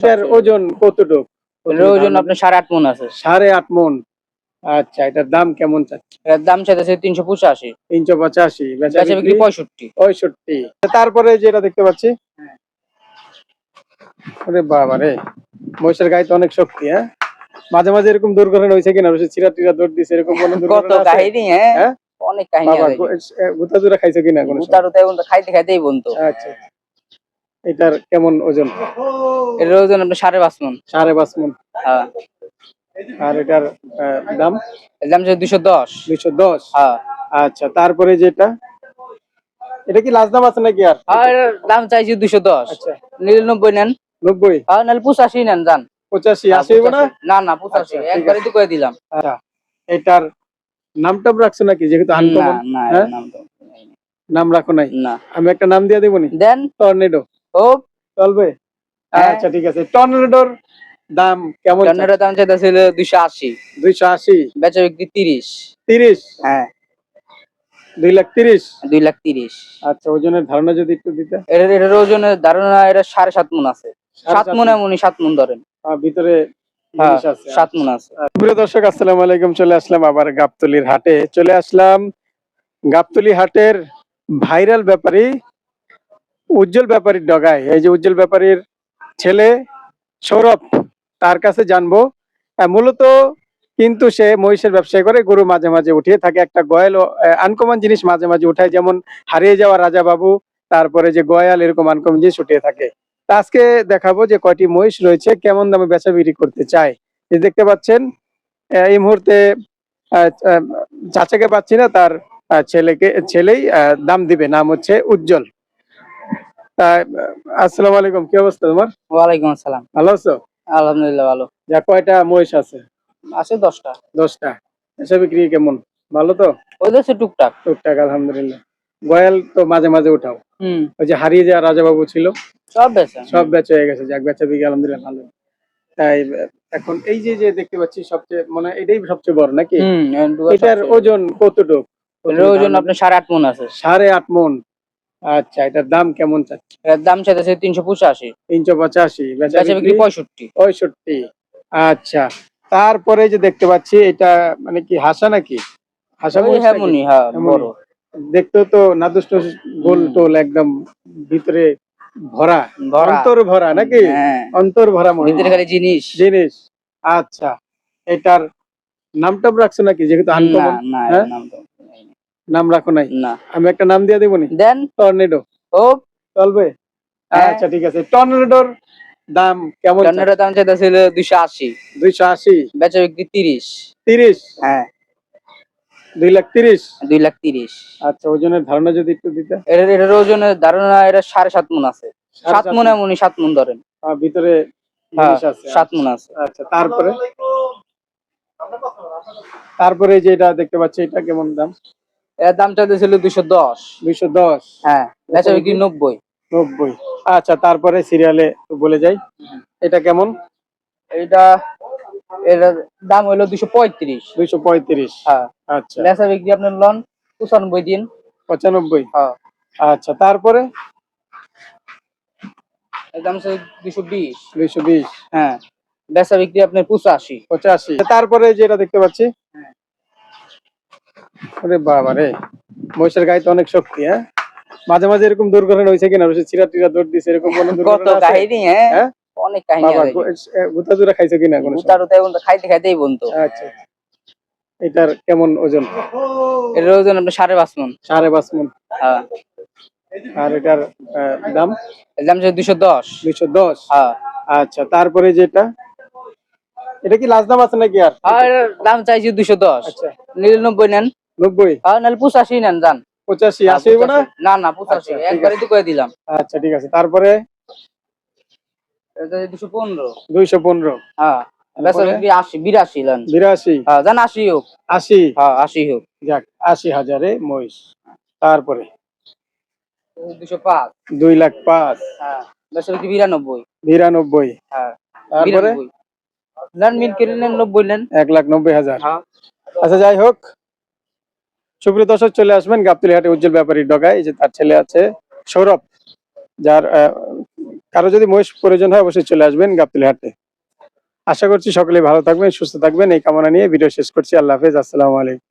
এটার ওজন কতটুক? এটার ওজন আপনার 8.5 মণ আছে। 8.5 মণ। আচ্ছা, এটার দাম কেমন চাচ্ছেন? এর দাম চাইতেছে 385। 385, বেচা বিক্রি 65। 65। তারপরে যেটা দেখতে পাচ্ছি, ওরে বাবা রে, মহিষের গায়ে তো অনেক শক্তি। হ্যাঁ, মাঝে মাঝে এরকম দুর্ঘটনা হয়েছে কিনা? চিরা টিরা দৌড় দিছে, এরকম কোন কত দুর্ঘটনা আছে? কাহিনী, হ্যাঁ অনেক কাহিনী বাবা, আছে। গুতা জুরা খাইছো কিনা কোন সময়? গুতা টুতা এখন খাইতে খাইতেই বন্ধু। আচ্ছা, এটার কেমন ওজন? এর ওজন আপনার 5.5 মণ। 5.5 মণ। হ্যাঁ। আর এটার দাম? এর দাম 210। 210। হ্যাঁ। আচ্ছা, তারপরে যেটা, এটা কি লাস্ট দাম আছে নাকি? আর এর দাম চাইছি 210। আচ্ছা, 90 নেন। 90? হ্যাঁ, নাহলে 85 নেন যান। 85? 80 হইব না? না না 85, একবারই তো কয়ে দিলাম। আচ্ছা, এটার নামটা রাখছো নাকি, যেহেতু আনকমন? না হ্যাঁ, নাম তো নাম রাখো নাই? না। আমি একটা নাম দিয়ে দেবনি? দেন। টর্নেডো। ও চলবে? আচ্ছা, ঠিক আছে। টর্নেডোর দাম কেমন? টর্নেডোর দাম চাইতেছিল 280। 280? বেচা বিক্রি 30। 30? হ্যাঁ। 2,30,000? 2,30,000। আচ্ছা, ওজনের ধারণা যদি একটু দিতে। এটার ওজনের ধারণা এটা 7.5 মণ আছে। 7 মণ, এমনই 7 মণ ধরেন। ভিতরে জিনিস আছে। 7 মণ আছে। প্রিয় দর্শক, আসসালামু আলাইকুম। চলে আসলাম আবার গাবতলীর হাটে। চলে আসলাম গাবতলী হাটের ভাইরাল ব্যাপারী উজ্জ্বল ব্যাপারীর ডগায়। এই যে উজ্জ্বল ব্যাপারীর ছেলে সৌরভ, তার কাছে জানবো। মূলত কিন্তু সে মহিষের ব্যবসা করে, গরু মাঝে মাঝে উঠিয়ে থাকে। একটা গয়াল আনকমন জিনিস মাঝে মাঝে উঠায়, যেমন হারিয়ে যাওয়া রাজা বাবু, তারপরে যে গয়াল, এরকম আনকমন জিনিস উঠিয়ে থাকে। তা আজকে দেখাবো যে কয়টি মহিষ রয়েছে, কেমন দামে বেচা বিক্রি করতে চায়। এই দেখতে পাচ্ছেন, এই মুহূর্তে চাচাকে পাচ্ছি না, তার ছেলেই দাম দিবে। নাম হচ্ছে উজ্জ্বল। আসসালামু আলাইকুম, কি অবস্থা তোমার? ওয়ালাইকুম আসসালাম। ভালো আছো? আলহামদুলিল্লাহ ভালো। যা, কয়টা মহিষ আছে? আছে 10টা। 10টা। বেচা বিক্রি কেমন? ভালো তো? ওই দেশে টুকটাক টুকটাক, আলহামদুলিল্লাহ। গয়াল তো মাঝে মাঝে উঠাও? ওই যে হারিয়ে যাওয়া রাজা বাবু ছিল, সব বেচা। সব বেচা হয়ে গেছে। যাক, বেচা বিক্রি আলহামদুলিল্লাহ ভালো। তাই এখন এই যে যে দেখতে পাচ্ছি, সবচেয়ে মানে এটাই সবচেয়ে বড় নাকি? এটার ওজন কতটুক? এটার ওজন আপনার 8.5 মণ আছে। 8.5 মণ। আচ্ছা, এটার দাম কেমন চাচ্ছেন? এর দাম চাইতেছে 385। 385? বেচা বিক্রি 65। 65? আচ্ছা, তারপরে যে দেখতে পাচ্ছি, এটা মানে কি হাসা নাকি? হাসা মহিষ নাকি? হ্যাঁ, বড়। দেখতেও তো নাদুষ্ট, গোল টোল, একদম ভিতরে ভরা, অন্তর ভরা নাকি? অন্তর ভরা মহিষ, ভিতরে খালি জিনিস জিনিস। আচ্ছা, এটার নামটা রাখছো নাকি, যেহেতু আনকমন? হ্যাঁ, নাম রাখো নাই? না। আমি একটা নাম দিয়ে দেবনি? দেন। টর্নেডো। ও চলবে? আচ্ছা, ঠিক আছে। টর্নেডোর দাম কেমন? টর্নেডোর দাম চাইতেছিল 280। 280? বেচা বিক্রি 30। 30? হ্যাঁ। 2,30,000? 2,30,000। আচ্ছা, ওজনের ধারণা যদি একটু দিতে। এটার ওজনের ধারণা এটা 7.5 মণ আছে। 7 মণ, এমনই 7 মণ ধরেন। ভিতরে জিনিস আছে। 7 মণ আছে। আচ্ছা, তারপরে যেটা দেখতে পাচ্ছি, এটা কেমন দাম? এর দাম চাইতেছিল 210। 210? হ্যাঁ। বেচা বিক্রি 90। 90? আচ্ছা, তারপরে সিরিয়ালে বলে যাই, এটা কেমন? এর দাম হলো 235। 235? হ্যাঁ। আচ্ছা, বেচা বিক্রি আপনার লন 95 দিন। 95? হ্যাঁ। আচ্ছা, তারপরে এর দাম হচ্ছে 220। 220? হ্যাঁ। বেচা বিক্রি আপনার 85। 85? তারপরে যেটা দেখতে পাচ্ছি, ওরে বাবা রে, মহিষের গায়ে তো অনেক শক্তি। হ্যাঁ, মাঝে মাঝে এরকম দুর্ঘটনা হয়েছে কিনা? চিরা টিরা দৌড় দিছে, এরকম কোন কত দুর্ঘটনা আছে? কাহিনী, হ্যাঁ অনেক কাহিনী বাবা, আছে। গুতা জুরা খাইছো কিনা কোন সময়? গুতা টুতা এখন খাইতে খাইতেই বন্ধু। আচ্ছা, এটার কেমন ওজন? এটার ওজন আপনার 5.5 মণ। 5.5 মণ? হ্যাঁ। আর এটার দাম? এর দাম হচ্ছে 210। 210? হ্যাঁ। আচ্ছা, তারপরে যেটা, এটা কি লাস্ট দাম আছে নাকি? আর এর দাম চাইছি 210। আচ্ছা, 90 নেন। 90? হ্যাঁ, নাহলে 85 নেন যান। 85? 80 হইব না? না না 85, একবারই তো কয়ে দিলাম। আচ্ছা, ঠিক আছে। তারপরে এটা 215। 215? হ্যাঁ। বেচা বিক্রি 80, 82 নেন। 82? হ্যাঁ, জান 80 হোক। 80? হ্যাঁ, 80 হোক। যাক, 80,000-এ মহিষ। তারপরে 205। 2,05,000? হ্যাঁ। বেচা বিক্রি 92। 92? হ্যাঁ। তারপরে নেন, মিল করে নেন, 90 নেন। 1,90,000? হ্যাঁ। আচ্ছা, যাই হোক, সুপ্রিয় দর্শক, চলে আসবেন গাবতলী হাটে উজ্জ্বল ব্যাপারীর ডগায়। এই যে তার ছেলে আছে সৌরভ, যার কারো যদি মহিষ প্রয়োজন হয় অবশ্যই চলে আসবেন গাবতলী হাটে। আশা করছি সকলেই ভালো থাকবেন, সুস্থ থাকবেন, এই কামনা নিয়ে ভিডিও শেষ করছি। আল্লাহ হাফেজ, আসসালামু আলাইকুম।